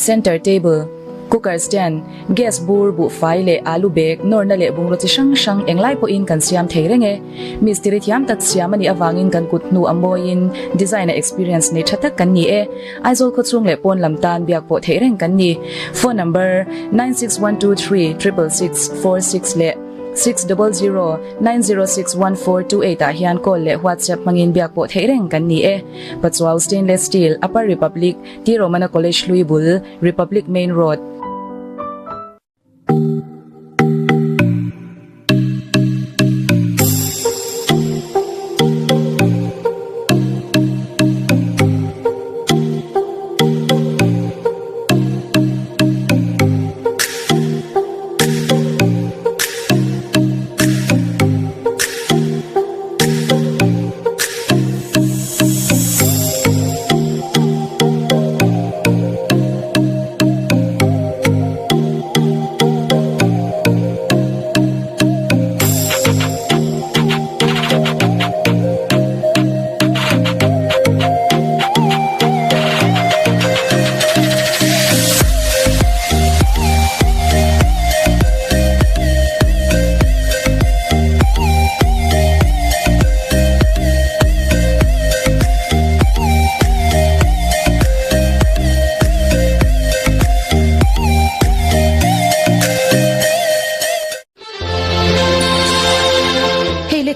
center table, cooker stand, gas bur bu fai le alu bag nor na le bung ro chi sang sang englai po in kan siam theirenge mystery thiam tat siam ani awangin kan kut nu amoin designer experience ne thatak kan ni e Aizawl ko chung le pon lamtan biak po theireng kan ni phone number 9612366646 le 600906142 a hian call le WhatsApp mangin biak po theireng kan ni e Patsuaw Stainless Steel Upper Republic T Romana College Luibul Republic Main Road.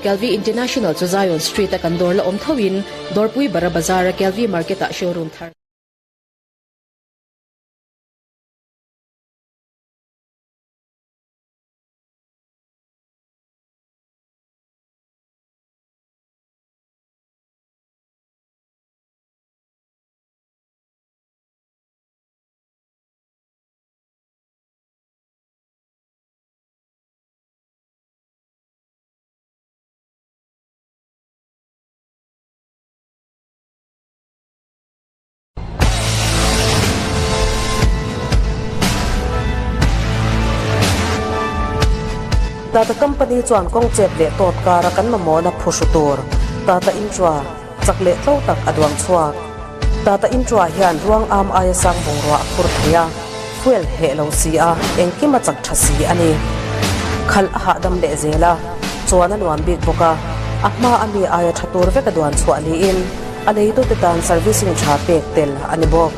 Kelvi International to Zion Street a Kandor la Thawin, Dawrpui Bara Bazar Kelvi Market a showroom thar. Tata company chuan kong chep le tot kara kan mamona phusutur tata intra chakle tlo tak adwang chuak tata intra hian ruang am aya sang bongwa khur thia fuel he lo sia engkima chak thasi ani khal ha dam le zela chuan anwan big boka akma ami aya thatur ve kadwan chhuali in alei to tetan servicing tha pek tel ani bok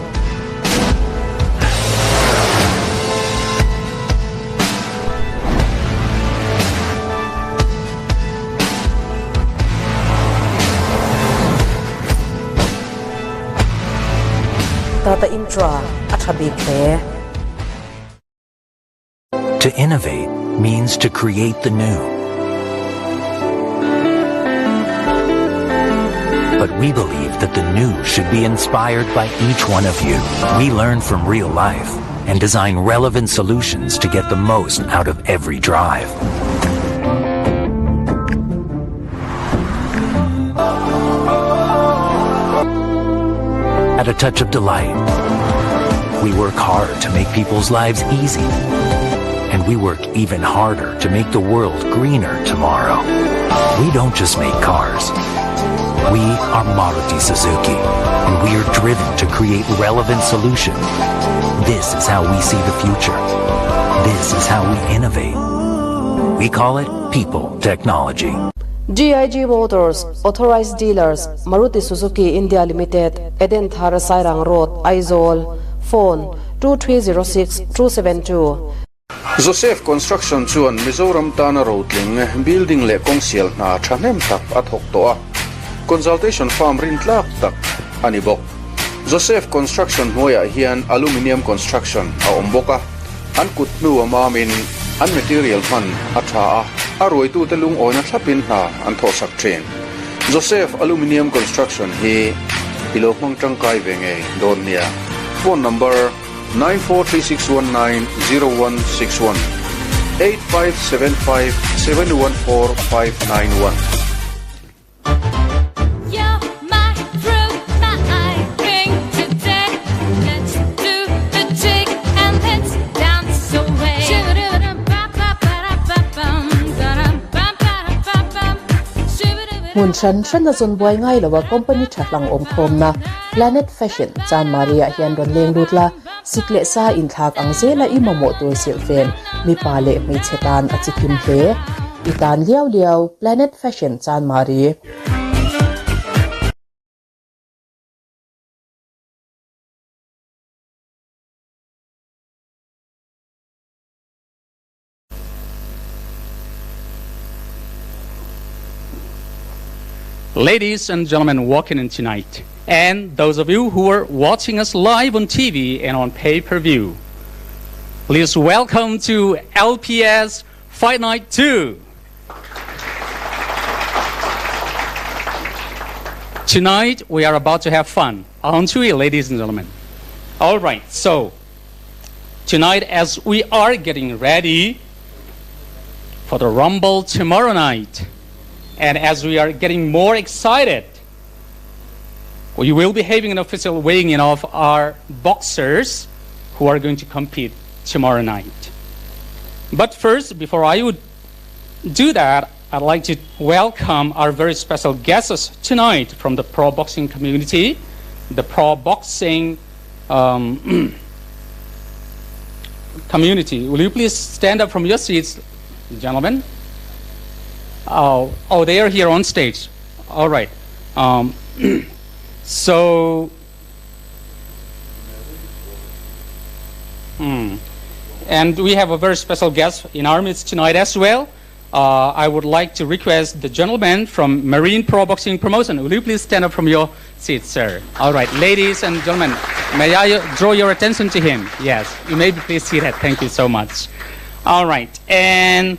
Tata intra athabik le. To innovate means to create the new. But we believe that the new should be inspired by each one of you. We learn from real life and design relevant solutions to get the most out of every drive. At a touch of delight, we work hard to make people's lives easy. And we work even harder to make the world greener tomorrow. We don't just make cars. We are Maruti Suzuki, and we are driven to create relevant solutions. This is how we see the future. This is how we innovate. We call it People Technology. GIG Motors, Authorized Dealers, Maruti Suzuki India Limited, Eden Thara Sairang Road, Aizawl, phone 2306-272. Joseph Construction chuan Mizoram Tana Roadling building le kongsial na thanem tak athok toa consultation farm rin tlak tak anibok Joseph Construction moya hian aluminium construction a omboka an kutnu amamin an material man atha aroi tu telung oina thlapin na an thosak train Joseph Aluminium Construction hi ilokmang tangkai venge donia phone number 9436190161 8575714591. Mun chan na zon boy ngai lawa company thatlang om thom na Planet Fashion Chan Maria hian ron leng dutla sikle sa in thak ang zela i momo tur silfen mi pale mi chetan achikim hle itan liao liao Planet Fashion chan mari. Ladies and gentlemen walking in tonight, and those of you who are watching us live on TV and on pay-per-view, please welcome to LPS Fight Night 2. Tonight we are about to have fun, aren't we, ladies and gentlemen? All right, so tonight as we are getting ready for the Rumble tomorrow night, and as we are getting more excited, we will be having an official weighing in of our boxers who are going to compete tomorrow night. But first, before I would do that, I'd like to welcome our very special guests tonight from the pro boxing community, the pro boxing community. Will you please stand up from your seats, gentlemen? Oh, they are here on stage. All right. And we have a very special guest in our midst tonight as well. I would like to request the gentleman from Marine Pro Boxing Promotion. Will you please stand up from your seat, sir? All right, ladies and gentlemen, may I draw your attention to him? Yes, you may be please seated. Thank you so much. All right, and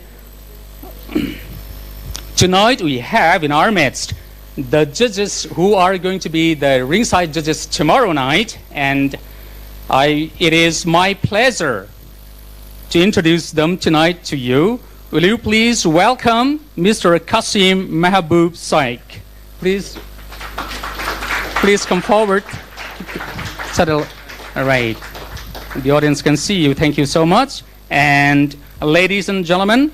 tonight we have in our midst the judges who are going to be the ringside judges tomorrow night, and it is my pleasure to introduce them tonight to you. Will you please welcome Mr. Qasim Mahabub Saik. Please come forward. Settle. All right. The audience can see you. Thank you so much. And ladies and gentlemen,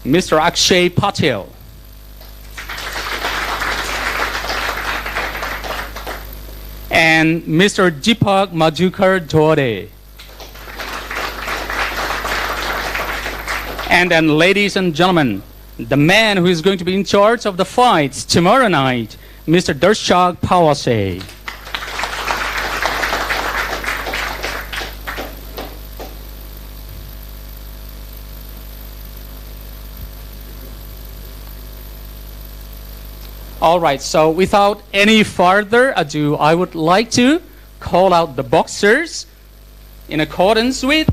Mr. Akshay Patel. And Mr. Deepak Madhukar Dhore. And then, ladies and gentlemen, the man who is going to be in charge of the fights tomorrow night, Mr. Darshak Pawase. All right, so without any further ado, I would like to call out the boxers in accordance with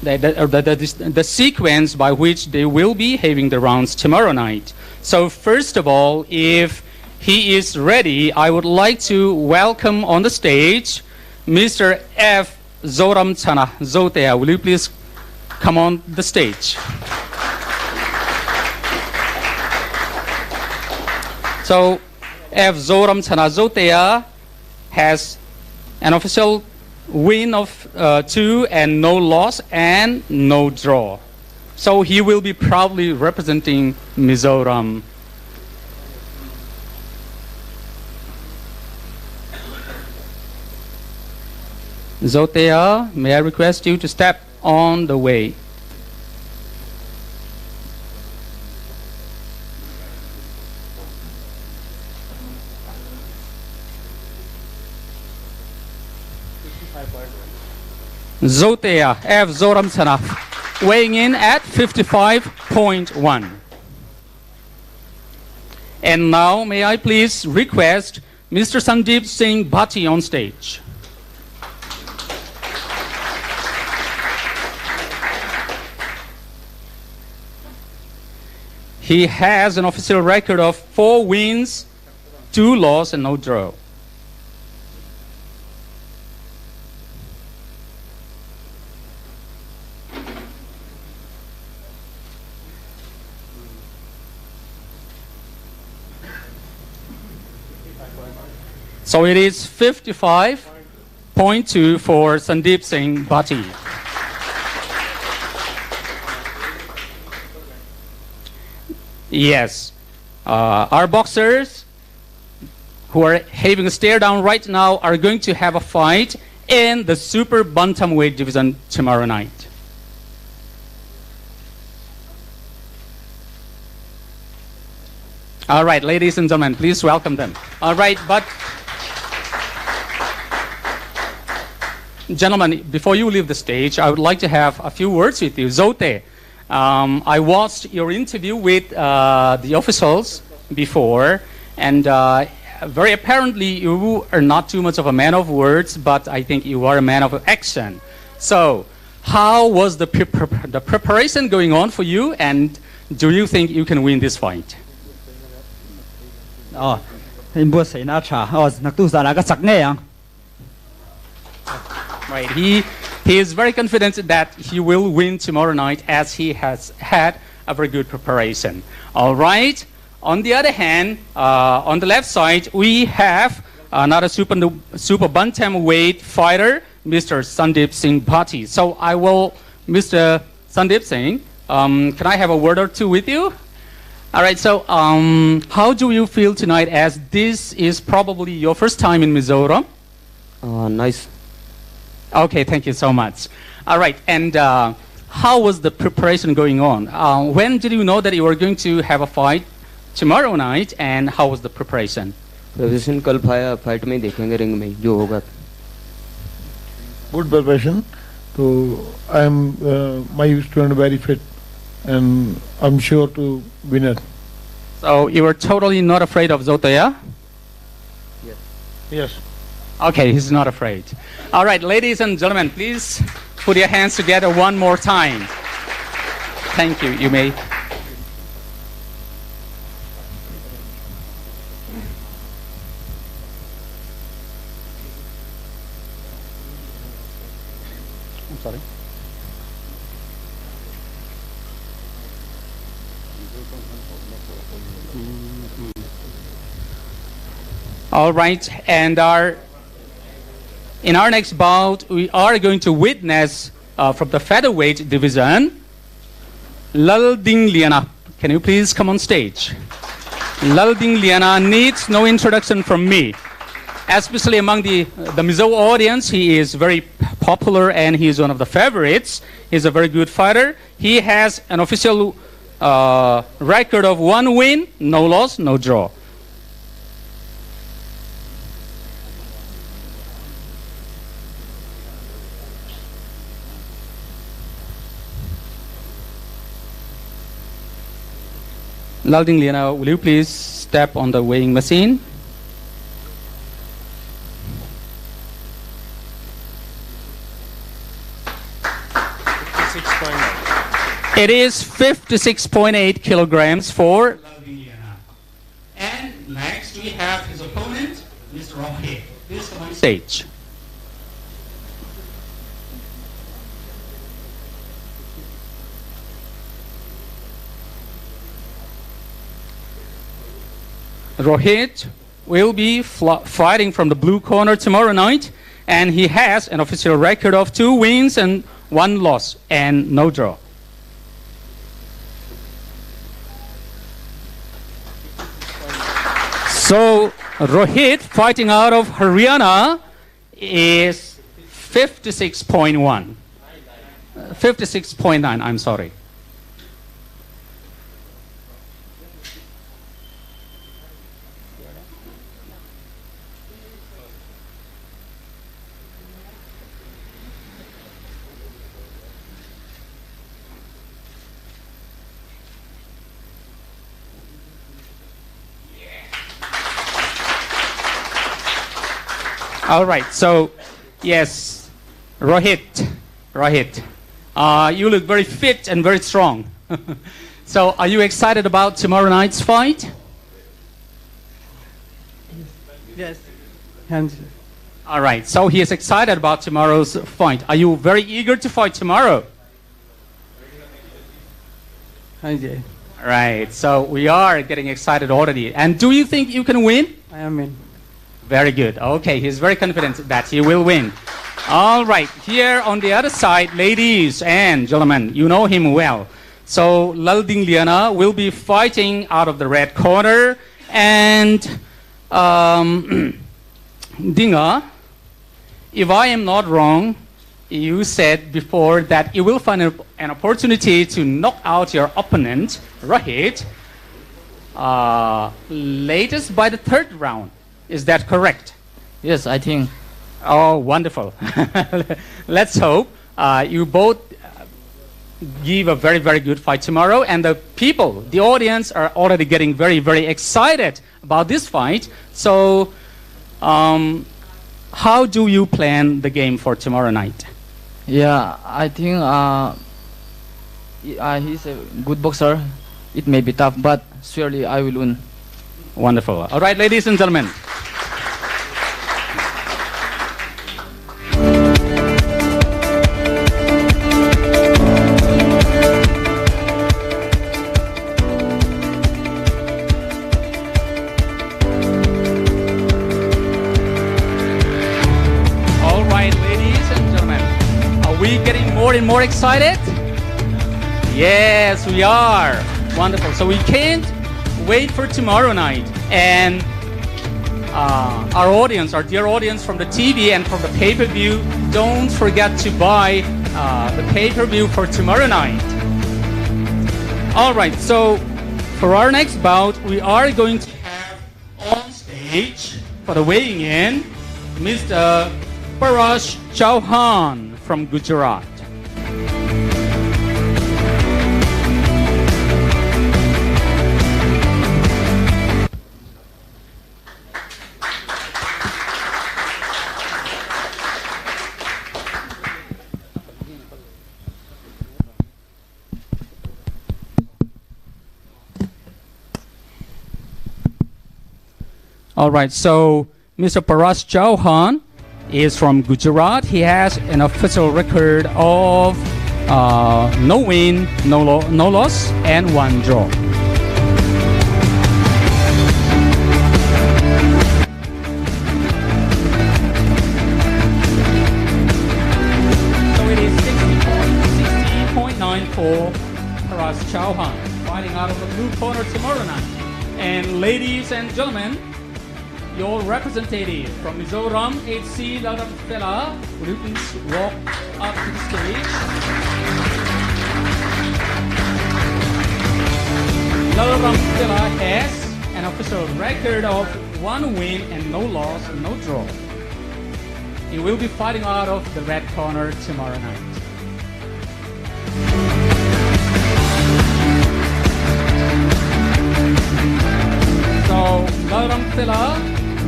the sequence by which they will be having the rounds tomorrow night. So first of all, if he is ready, I would like to welcome on the stage Mr. F. Zoram Chana Zotea. Will you please come on the stage? So F. Zoram Chana Zotea has an official win of 2 and no loss and no draw. So he will be proudly representing Mizoram. Zotea, may I request you to step on the way. Zotea F. Zoram Sanaf, weighing in at 55.1. And now may I please request Mr. Sandeep Singh Bhatti on stage. He has an official record of 4 wins, 2 losses, and no draw. So it is 55.2 for Sandeep Singh Bhatti. Yes. Our boxers who are having a stare down right now are going to have a fight in the super bantamweight division tomorrow night. All right, ladies and gentlemen, please welcome them. All right, but gentlemen, before you leave the stage, I would like to have a few words with you. Zote, I watched your interview with the officials before, and very apparently you are not too much of a man of words, but I think you are a man of action. So, how was the preparation going on for you, and do you think you can win this fight? Right, he is very confident that he will win tomorrow night as he has had a very good preparation. All right. On the other hand, on the left side, we have another super bantamweight fighter, Mr. Sandeep Singh Bhatti. So I will, Mr. Sandeep Singh, can I have a word or two with you? All right, so how do you feel tonight, as this is probably your first time in Mizoram? Nice. Okay, thank you so much. All right, and how was the preparation going on? When did you know that you were going to have a fight tomorrow night, and how was the preparation? Preparation कल fight में देखेंगे ring में जो होगा. Good preparation. So I am my student very fit, and I'm sure to win it. So you were totally not afraid of Zotaya? Yes. Yes. Okay, he's not afraid. All right, ladies and gentlemen, please put your hands together one more time. Thank you. You may. I'm sorry. All right, and in our next bout, we are going to witness from the Featherweight division, Lalding Liana. Can you please come on stage? Lalding Liana needs no introduction from me. Especially among the Mizo audience, he is very popular and he is one of the favorites. He's a very good fighter. He has an official record of 1 win, no loss, no draw. Lalding Liana, will you please step on the weighing machine? It is 56.8 kilograms for Lalding Liana. And next we have his opponent, Mr. Rohit. Please come on stage. Rohit will be fighting from the blue corner tomorrow night, and he has an official record of 2 wins and 1 loss and no draw. So Rohit, fighting out of Haryana, is 56.1. 56.9, I'm sorry. All right, so yes, Rohit, you look very fit and very strong. So are you excited about tomorrow night's fight? Yes. All right, so he is excited about tomorrow's fight. Are you very eager to fight tomorrow? All right, so we are getting excited already. And do you think you can win? I am in. Very good. Okay, he's very confident that he will win. All right, here on the other side, ladies and gentlemen, you know him well. So Lalding Liana will be fighting out of the red corner, and Dinga, if I am not wrong, you said before that you will find an opportunity to knock out your opponent, Rahid, latest by the third round. Is that correct? Yes, I think. Oh, wonderful. Let's hope you both give a very, very good fight tomorrow. And the people, the audience, are already getting very, very excited about this fight. So, how do you plan the game for tomorrow night? Yeah, I think he's a good boxer. It may be tough, but surely I will win. Wonderful. All right, ladies and gentlemen. More and more excited? Yes, we are. Wonderful. So we can't wait for tomorrow night. And our audience, our dear audience from the TV and from the pay-per-view, don't forget to buy the pay-per-view for tomorrow night. All right, so for our next bout, we are going to have on stage for the weighing in, Mr. Parash Chauhan from Gujarat. All right, so Mr. Parash Chauhan is from Gujarat. He has an official record of no win, no loss, and 1 draw. So it is 60.9 for Parash Chauhan, fighting out of the blue corner tomorrow night. And ladies and gentlemen, your representative from Mizoram, HC Laramfela, will you please walk up to the stage? Laramfela has an official record of 1 win and no loss, no draw. He will be fighting out of the red corner tomorrow night. So Laramfela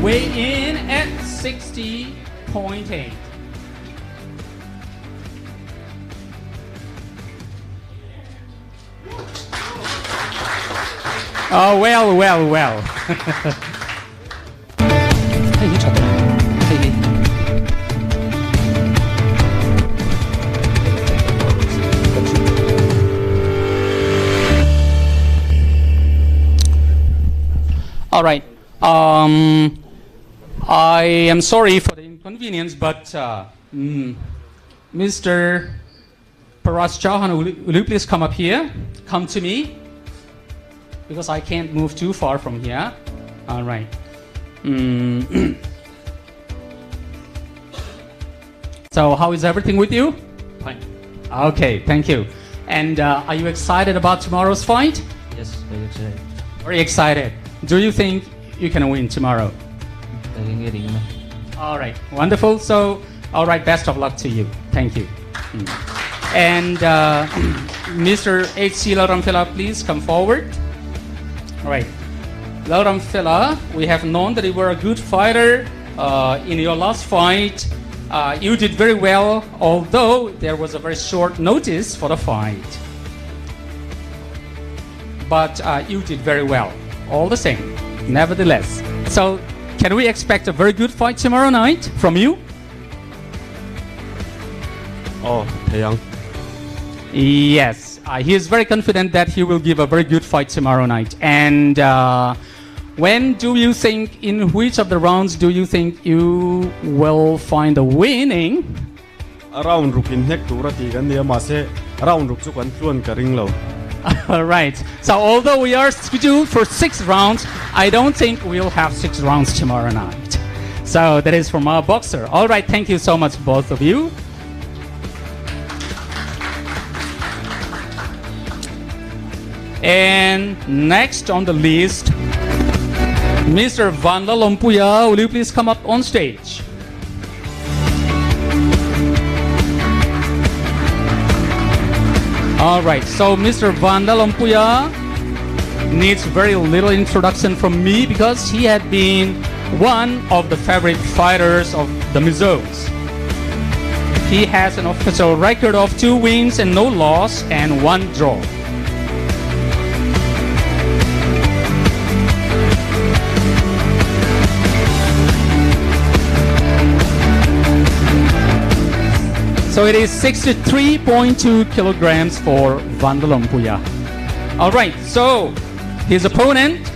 weigh in at 60.8. Oh, well. All right. I am sorry for the inconvenience, but Mr. Parash Chauhan, will you please come up here? Come to me, because I can't move too far from here. All right. So how is everything with you? Fine. Okay, thank you. And are you excited about tomorrow's fight? Yes, very excited. Very excited. Do you think you can win tomorrow? All right, wonderful. So, all right, best of luck to you. Thank you. And Mr. H.C. Laramfela, please come forward. All right. Laramfela, we have known that you were a good fighter. In your last fight, you did very well, although there was a very short notice for the fight. But you did very well, all the same, nevertheless. So, can we expect a very good fight tomorrow night from you? Oh, Taeyang. Yes, he is very confident that he will give a very good fight tomorrow night. And when do you think, in which of the rounds do you think you will find a winning? Around Rukin Hek to Rati and the Mase, around Ruksukan Fluan Karinglo. All right. So although we are scheduled for 6 rounds, I don't think we'll have 6 rounds tomorrow night. So that is from our boxer. All right. Thank you so much, both of you. And next on the list, Mr. Vanda Lompuya, will you please come up on stage? All right, so Mr. Vanda Lompuya needs very little introduction from me because he had been one of the favorite fighters of the Mizoms. He has an official record of 2 wins and no loss and 1 draw. So it is 63.2 kilograms for Vanda Lompuya. All right, so his opponent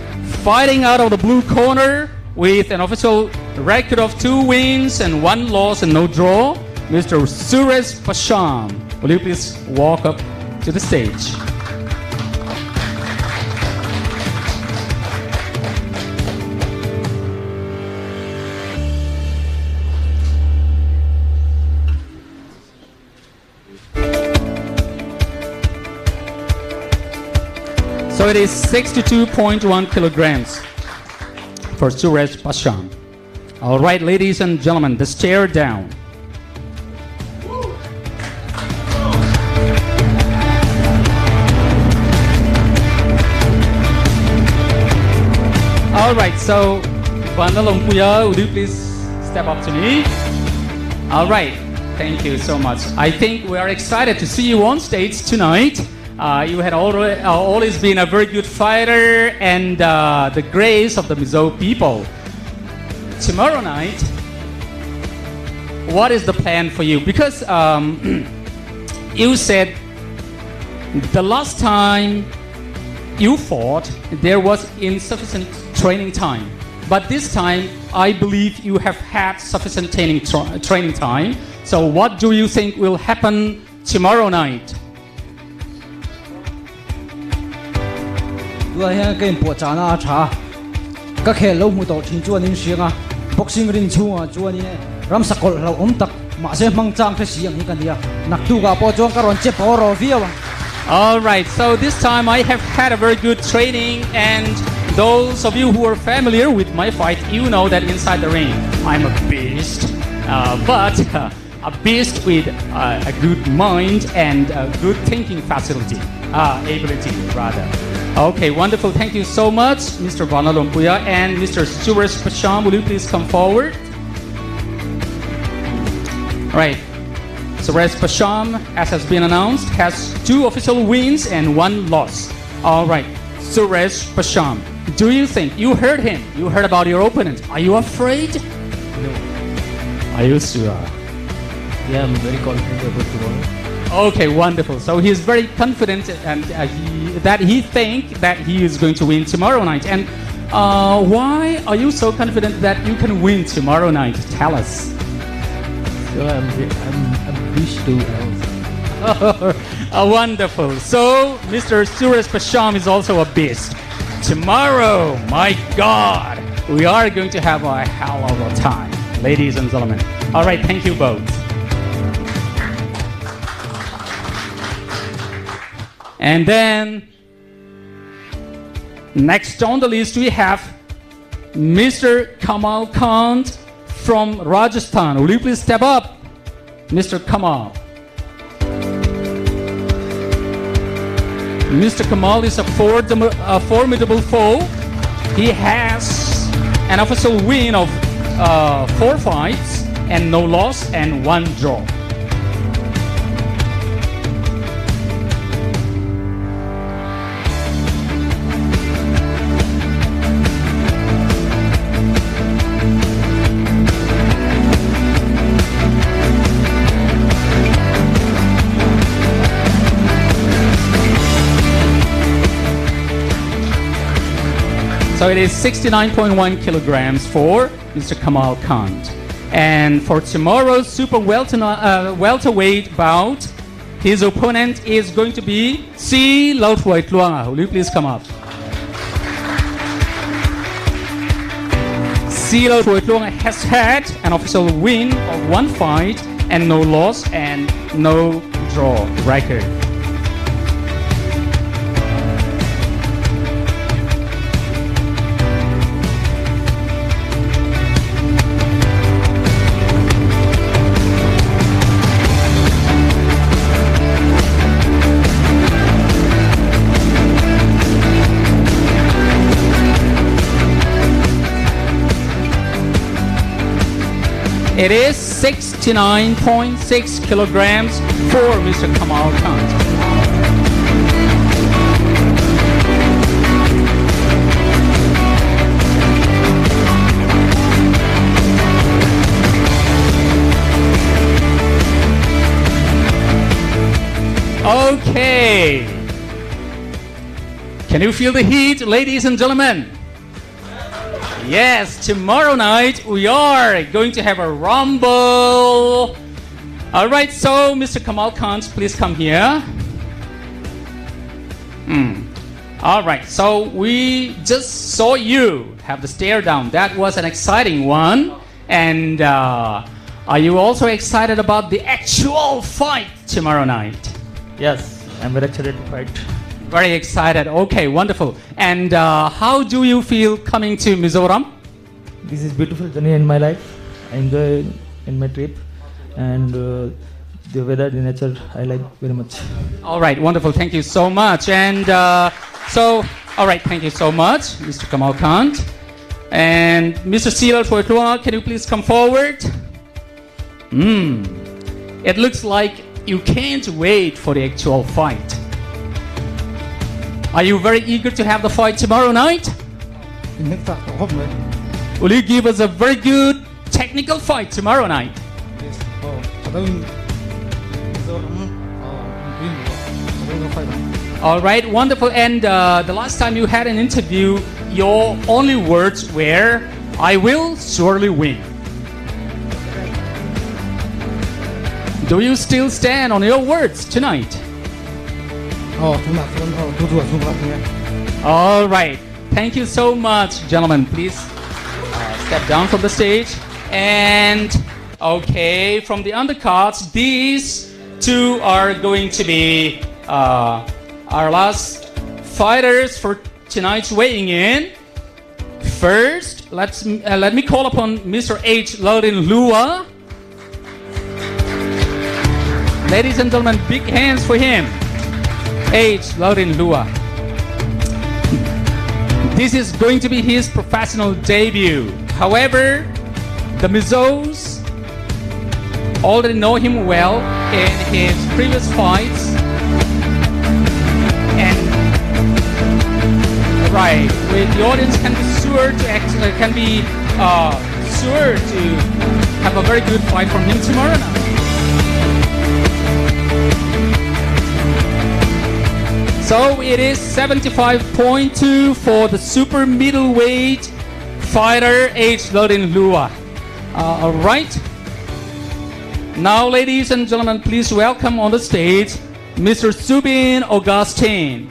fighting out of the blue corner with an official record of 2 wins and 1 loss and no draw, Mr. Suresh Pasham. Will you please walk up to the stage? So it is 62.1 kilograms for Suresh Pasham. All right, ladies and gentlemen, the Staredown. All right, so Vanda Lompuya, would you please step up to me? All right, thank you so much. I think we are excited to see you on stage tonight. You had always been a very good fighter and the grace of the Mizo people. Tomorrow night, what is the plan for you? Because you said the last time you fought, there was insufficient training time. But this time, I believe you have had sufficient training time. So what do you think will happen tomorrow night? Tôi hiện cái bộ trả na trả các khe lâu mu tổ thiên chuan in siang a boxing ring chunga chuan in ram sakol lo tak ma se mang chang the siang hi kan dia nak tu ga po chuan karon che po ro viawa. All right, so this time I have had a very good training, and those of you who are familiar with my fight, you know that inside the ring I'm a beast, but a beast with a good mind and a good thinking ability rather. Okay, wonderful. Thank you so much, Mr. Vanda Lompuya and Mr. Suresh Pasham. Will you please come forward? All right. Suresh Pasham, as has been announced, has 2 official wins and 1 loss. All right. Suresh Pasham, do you think, you heard him, you heard about your opponent, are you afraid? No. Are you sure? Yeah, I'm very confident about tomorrow. Okay, wonderful. So he is very confident and he thinks that he is going to win tomorrow night. And why are you so confident that you can win tomorrow night? Tell us. So I'm wish to Wonderful. So Mr. Suresh Pasham is also a beast. Tomorrow, my God, we are going to have a hell of a time, ladies and gentlemen. All right, thank you both. And then, next on the list, we have Mr. Kamal Khan from Rajasthan. Will you please step up, Mr. Kamal? Mr. Kamal is a formidable foe. He has an official win of 4 fights and no loss and 1 draw. So it is 69.1 kilograms for Mr. Kamal Khan. And for tomorrow's super welterweight bout, His opponent is going to be C. Lautwait Luanga. Will you please come up? C. Lautwait Luanga has had an official win of 1 fight and no loss and no draw record. It is 69.6 kilograms for Mr. Kamal Khan. Okay. Can you feel the heat, ladies and gentlemen? Yes, tomorrow night we are going to have a rumble. All right, so Mr. Kamal Khan, please come here. All right, so we just saw you have the stare down. That was an exciting one. And are you also excited about the actual fight tomorrow night? Yes, I'm very excited to fight. Very excited. Okay, wonderful. And how do you feel coming to Mizoram? This is beautiful journey in my life. I enjoy in my trip, and the weather, the nature, I like very much. All right, wonderful. Thank you so much. And all right, thank you so much, Mr. Kamal Khan. And Mr. Sealer Fortua, can you please come forward? It looks like you can't wait for the actual fight. Are you very eager to have the fight tomorrow night? Will you give us a very good technical fight tomorrow night? All right, wonderful. And the last time you had an interview, your only words were, "I will surely win." Do you still stand on your words tonight? All right. Thank you so much, gentlemen. Please step down from the stage. And okay, from the undercards, these two are going to be our last fighters for tonight's weighing in. First, let me call upon Mr. H. Laurin Lua. Ladies and gentlemen, big hands for him. H. Laurin Lua. This is going to be his professional debut. However, the Mizos already know him well in his previous fights. And right, the audience can be sure to have a very good fight from him tomorrow night. So it is 75.2 for the super middleweight fighter H. Laurin Lua. All right. Now, ladies and gentlemen, please welcome on the stage Mr. Subin Augustine.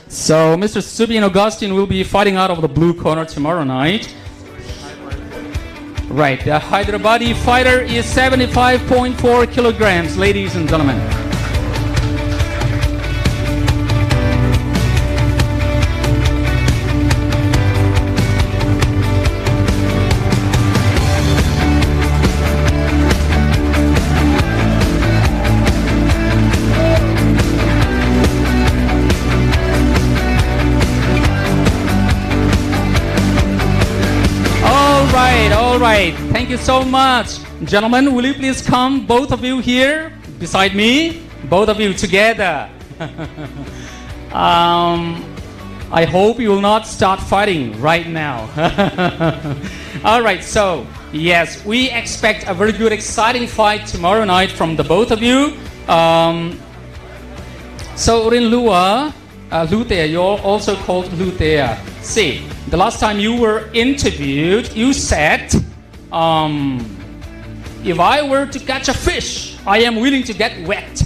So Mr. Subin Augustine will be fighting out of the blue corner tomorrow night. Right, the Hyderabadi fighter is 75.4 kilograms, ladies and gentlemen. All right, thank you so much. Gentlemen, will you please come, both of you here beside me, both of you together. I hope you will not start fighting right now. All right, so yes, we expect a very good, exciting fight tomorrow night from the both of you. So Rin Lua, Lutea, you're also called Lutea. See, the last time you were interviewed, you said, if I were to catch a fish, I am willing to get wet.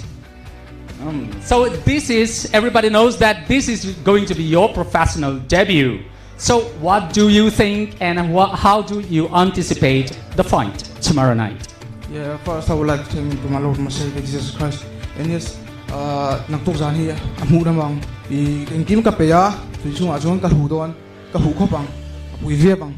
So this is, everybody knows that this is going to be your professional debut. So what do you think and how do you anticipate the fight tomorrow night? Yeah, first I would like to thank my Lord and my Savior Jesus Christ. And yes, nagtuksan hiya, amu namang ikim kapaya, tuisun ajon kahudon, kahukopang, kapuivebang.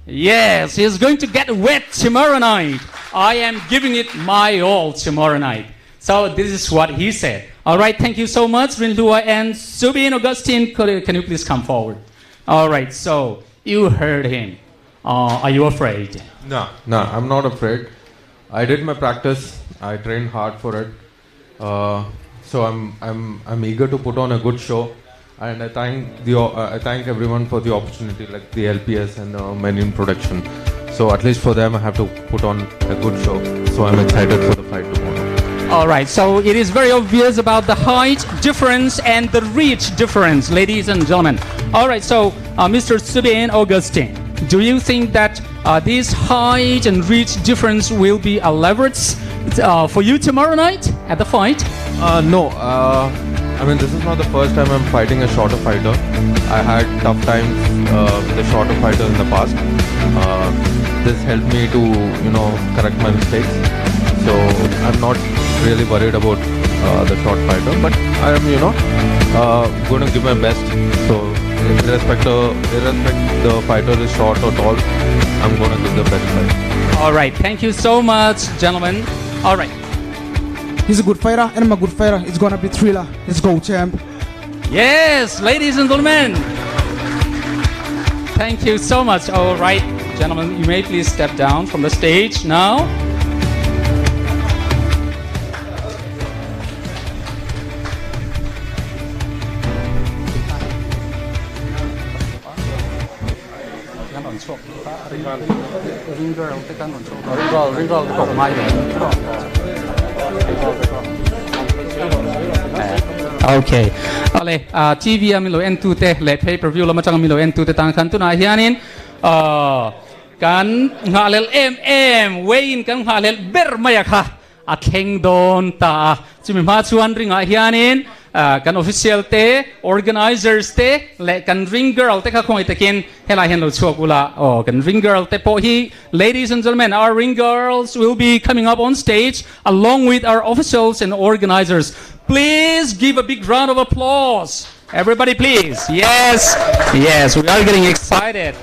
Yes, he's going to get wet tomorrow night. I am giving it my all tomorrow night. So this is what he said. All right, thank you so much, Rindua and Subin Augustine. Can you please come forward? All right, so you heard him. Are you afraid? No, I'm not afraid. I did my practice. I trained hard for it. So I'm eager to put on a good show. And I thank everyone for the opportunity, like the LPS and men in production. So at least for them, I have to put on a good show. So I'm excited for the fight tomorrow. All right, so it is very obvious about the height difference and the reach difference, ladies and gentlemen. All right, so Mr. Subin Augustine, do you think that this height and reach difference will be a leverage for you tomorrow night at the fight? No. I mean, this is not the first time I'm fighting a shorter fighter. I had tough times with the shorter fighter in the past. This helped me to, correct my mistakes. So I'm not really worried about the short fighter, but I'm, going to give my best. So irrespective the fighter is short or tall, I'm going to give the best fight. All right, thank you so much, gentlemen. All right. He's a good fighter, and I'm a good fighter. It's gonna be thriller. Let's go, champ. Yes, ladies and gentlemen. Thank you so much. All right, gentlemen, you may please step down from the stage now. Okay. Ale, TV Milo N2 le pay-per-view lama chang Milo N2 tang kan tu na hianin kan ngalel wein kan ngalel ber maya kha atheng don ta chimi ma chuan ringa hianin kan official te organizers te le kan ring girl te kha khoi takin hela hen lo chokula kan ring girl te po hi. Ladies and gentlemen, our ring girls will be coming up on stage along with our officials and organizers. Please give a big round of applause. Everybody please. Yes, we are getting excited.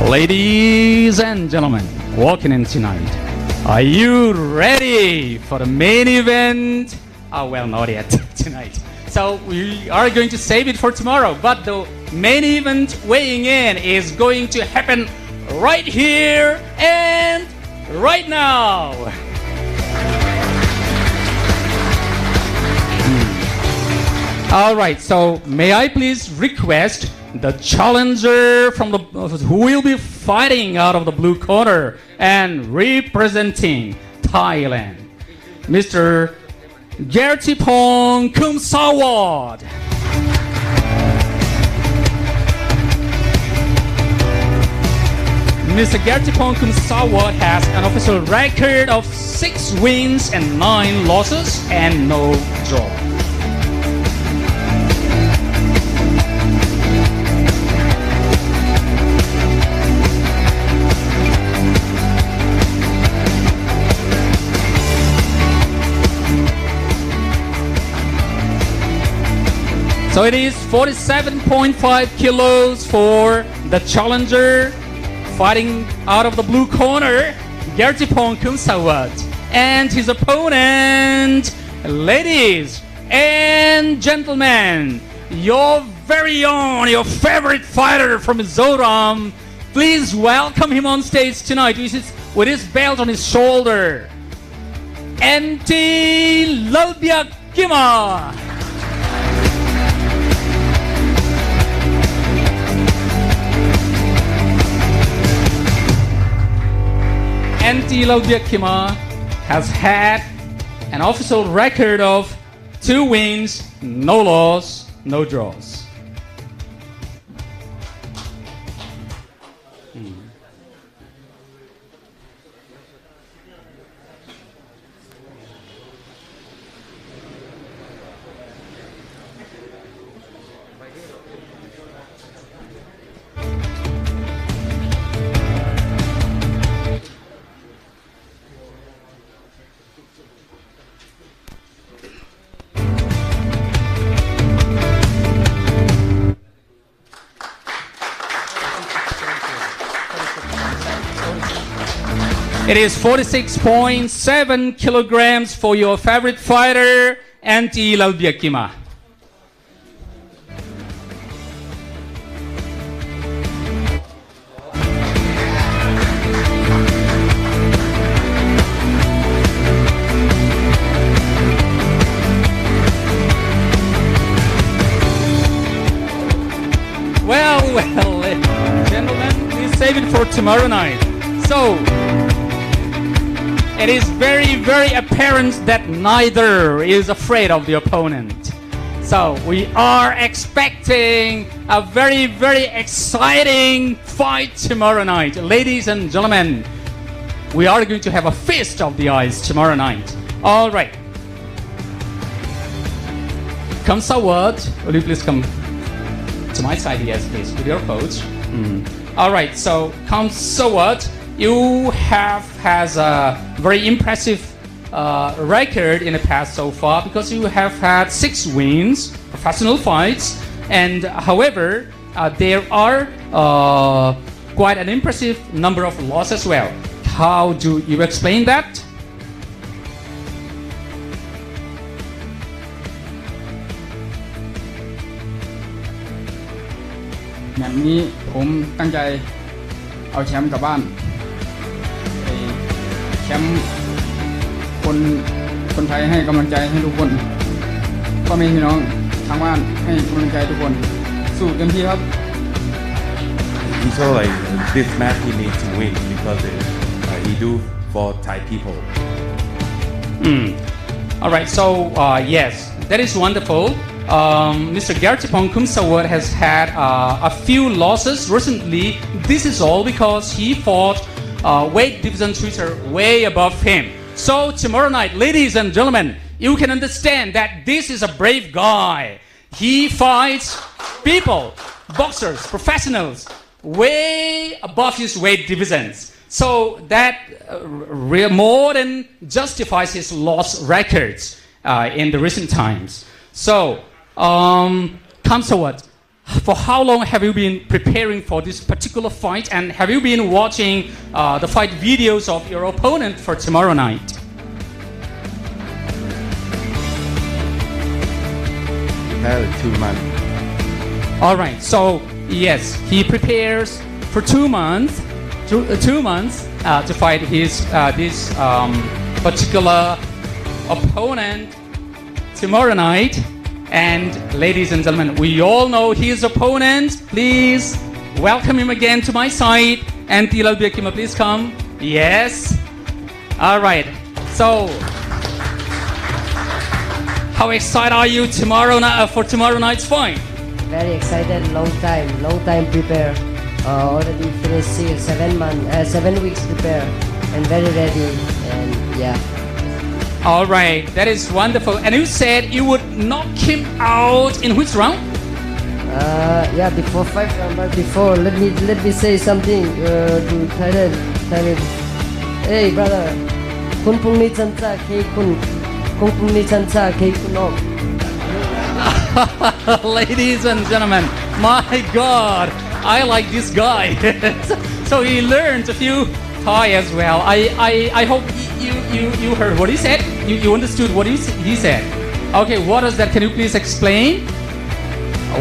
Ladies and gentlemen, walking in tonight, are you ready for the main event? Well, not yet tonight. So we are going to save it for tomorrow, but the main event weighing in is going to happen right here and right now. All right, so may I please request the challenger from the who will be fighting out of the blue corner and representing Thailand, Mr. Gertipong Kumsawat. Mr. Gertipong Kumsawat has an official record of 6 wins and 9 losses and no draw. So it is 47.5 kilos for the challenger, fighting out of the blue corner, Gertipong Kumsawat, and his opponent, ladies and gentlemen, your very own, your favorite fighter from Mizoram. Please welcome him on stage tonight. This is with his belt on his shoulder, Lalbia Kima. Lalbia Kima has had an official record of 2 wins, no loss, no draws. It is 46.7 kilograms for your favorite fighter, Lalbia Kima. Well, gentlemen, please save it for tomorrow night. So, it is very, very apparent that neither is afraid of the opponent. So we are expecting a very, very exciting fight tomorrow night. Ladies and gentlemen, we are going to have a feast of the eyes tomorrow night. All right. Come forward. Will you please come to my side, yes, please, with your coach. All right, so come forward. You has a very impressive record in the past so far because you have had 6 wins, professional fights, and however, there are quite an impressive number of losses as well. How do you explain that? Này, ผมตั้งใจเอาแชมป์กลับบ้านแชมป์คนไทยให้กำลังใจให้ทุกคนพ่อแม่พี่น้องทางบ้านให้กำลังใจทุกคนสู้เต็มที่ครับ He felt like this match he needs to win because he do for Thai people. All right, so yes, that is wonderful. Mr. Garchipong Kumsawat has had a few losses recently. This is all because he fought weight division tweeter way above him. So tomorrow night, ladies and gentlemen, you can understand that this is a brave guy. He fights people, boxers, professionals, way above his weight divisions. So that more than justifies his loss records in the recent times. So, Kamsawat, for how long have you been preparing for this particular fight, and have you been watching the fight videos of your opponent for tomorrow night? Had 2 months. All right. So yes, he prepares for 2 months. 2 months to fight his this particular opponent tomorrow night. And ladies and gentlemen, we all know his opponent. Please welcome him again to my side. And Lalbia Kima, please come. Yes. All right. So, how excited are you for tomorrow night's fight? Very excited. Long time prepare. Already finished 7 weeks prepare, and very ready. And yeah. All right, that is wonderful. And you said you would knock him out in which round? Yeah, before 5 rounds. But before, let me say something to Thailand. Hey, brother, kun pung ni chancha ke kun pung ni chancha ke kunok. Ladies and gentlemen, my God, I like this guy. So he learned a few Thai as well. I hope you heard what he said. You understood what he said. Okay, what is that? Can you please explain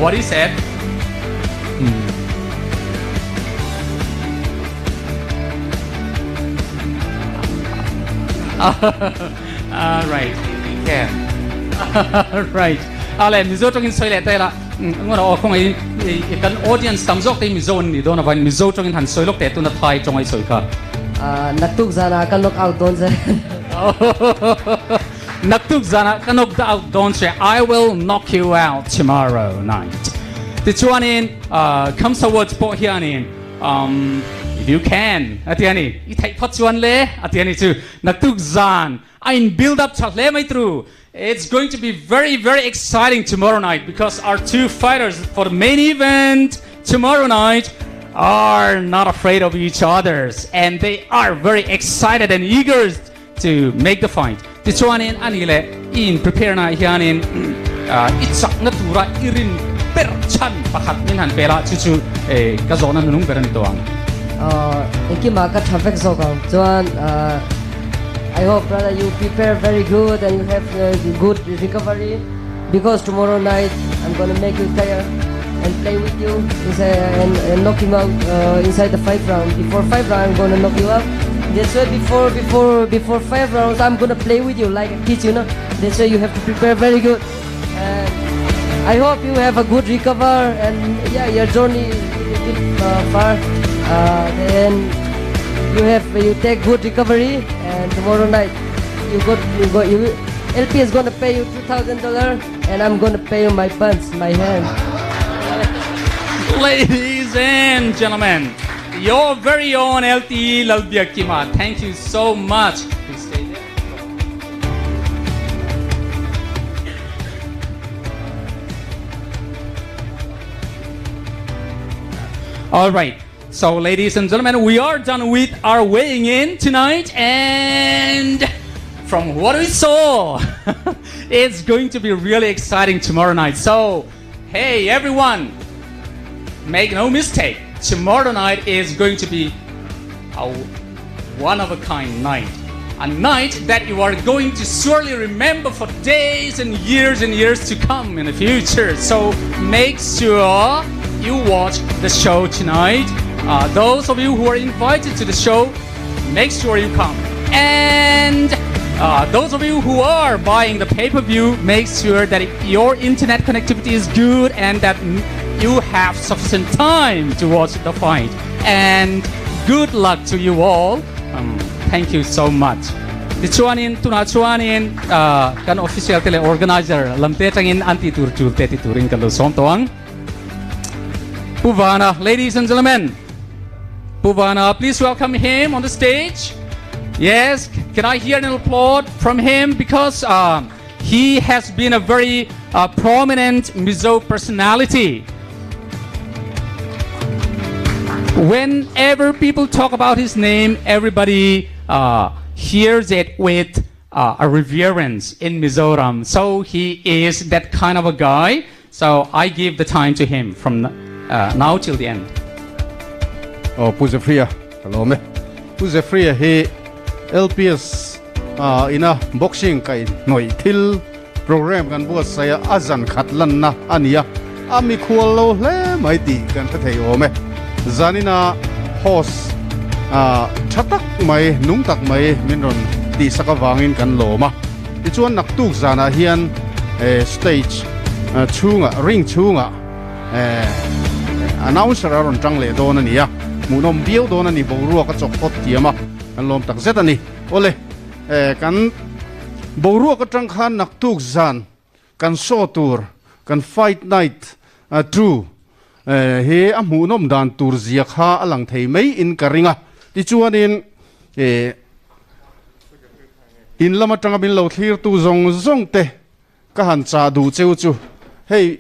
what he said? Right. Yeah. Right. Ale mizo tong in soile tela. Ngora o khong ai kan audience tamjok te mizo ni don avan mizo tong in han soilok te tu na thai tong ai soika. Naktuk zana kan knock out don se. Naktuk zana kan knock out don se. I will knock you out tomorrow night. The chuan in comes towards po hian in if you can atiani I thai phot chuan le atiani chu naktuk zan I build up chle mai through. It's going to be very, very exciting tomorrow night because our two fighters for the main event tomorrow night are not afraid of each other and they are very excited and eager to make the fight. Tichuanin anile in prepare na hianin itsak na tura irin perchan pakhat minhan pera chuchu kazona nung beran toang. Ikima ka traffic zone chuan I hope, brother, you prepare very good and you have good recovery because tomorrow night I'm gonna make you tired and play with you and knock him out inside the 5 round. Before 5 rounds, I'm gonna knock you out. That's why before 5 rounds, I'm gonna play with you like a kid, you know. That's why you have to prepare very good. And I hope you have a good recover and yeah, your journey is a bit far. Then you take good recovery and tomorrow night LP is gonna pay you $2,000 and I'm gonna pay you my pants, my hand. Ladies and gentlemen, your very own LTE Lalbia Kima. Thank you so much. Please stay there. All right. So, ladies and gentlemen, we are done with our weighing in tonight, and from what we saw, it's going to be really exciting tomorrow night. So, hey, everyone, make no mistake, tomorrow night is going to be a one-of-a-kind night. A night that you are going to surely remember for days and years to come in the future. So, make sure you watch the show tonight. Those of you who are invited to the show, make sure you come. And those of you who are buying the pay-per-view, make sure that your internet connectivity is good and that you have sufficient time to watch the fight. And good luck to you all. Thank you so much. Tichuanin tunachuanin kan official tele organizer lamte tangin anti tur chulte ti turing kan lo som toang. Puvana, ladies and gentlemen. Puvana, please welcome him on the stage. Yes, can I hear an applaud from him because he has been a very prominent Mizo personality. Whenever people talk about his name, everybody hears it with a reverence in Mizoram. So he is that kind of a guy. So I give the time to him from now till the end. Oh, Puzefria, hello me. Puzefria he LPS ina boxing kai noi thil program kan buat saya azan khatlan na ania ami kholo le mai ti kan thei o me zanina host thatak mai nung tak mai minron ti sakawangin kan lo ma ti chuan nak tuk zana hian stage chunga ring chunga announcer aron changle don ania munom biu don ani boru ka chokpot tiama kan lom tak zet ani ole kan boru ka tang khan nak tuk zan kan show tour kan fight night true he amunom dan tur zia kha alang thei mai in karinga ti chuanin in lama tanga bin lo thlir tu zong te ka han cha du cheu chu hei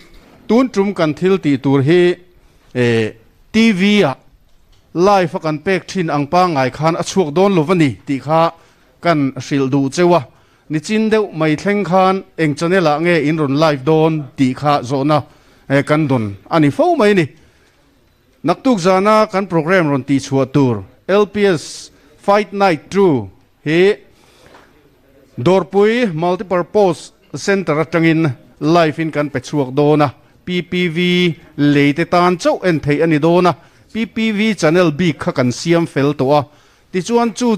tun trum kan thil ti tur he TV a live kan pek thin ang pa ngai khan a chuak don lovani ti kha kan hril du chewa ni chin deuh mai thleng khan eng channel a nge in ron live don ti kha zona kan don ani fo mai ni naktuk zana kan program ron ti chua tur LPS Fight Night True he Dawrpui Multipurpose Center atangin live in kan pe chuak dona PPV leite tan chau en thei ani dona PPV channel B kha kan siam fel to a ti chuan chu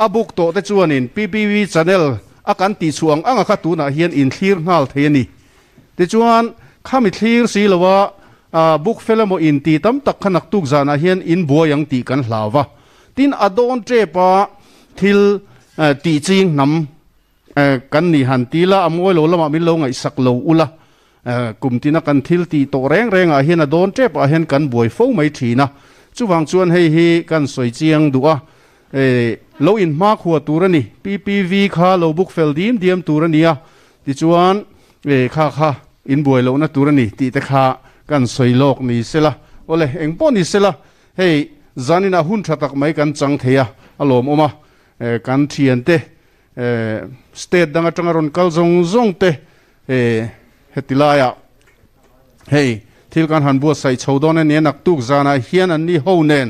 abuk to te chuanin PPV channel akan ti chuang anga kha tu na hian in thlir ngal theani te chuan khami thlir si lawa book felamo in ti tam tak khanak tuk zana hian in boyang ti kan hlawa tin adon trepa thil ti ching nam kan ni han ti la amoi lo lama min lo ngai sak lo ula kumtina kan thil ti to reng reng a hian adon trepa hian kan boi fo mai thina chuwang chuan hei hi kan soi chiang duwa lo in ma khuwa turani PPV kha lo book fel dim turania ti chuan kha in boi lo na turani ti te kha kan soi lok ni sela ole engpo ni sela hei zanina hun thatak mai kan chang theya alom oma kan thian te state danga tangaron kal zong te hetilaya hei thil kan han bu sai chodon ne nak tuk zana hian an ni ho nen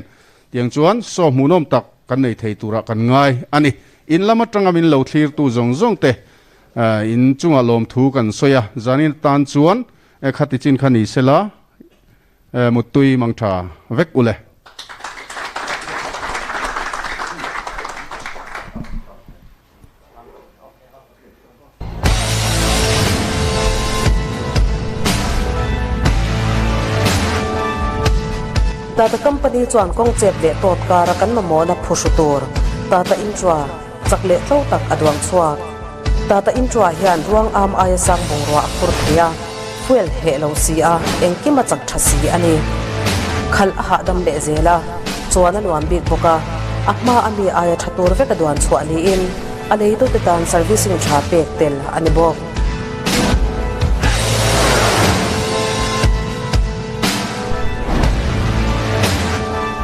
tiang chuan so munom tak kan nei thei tura kan ngai ani in lama tangamin lo thlir tu zong te in chunga lom thu kan soya zanin tan chuan khati chin khani sela mutui mangtha vek ule Tata company chuan kong chep le tot kara kan mamona phusutur tata intra chakle tlo tak adwang chuak tata intra hian ruang am aya sang bongwa khurthia fuel he lo sia engkima chak thasi ani khal ha dam le zela chuan anwam bik boka akma ami aya thatur vek adwan chhuani in alei to te tan servicing tha pek tel ani bok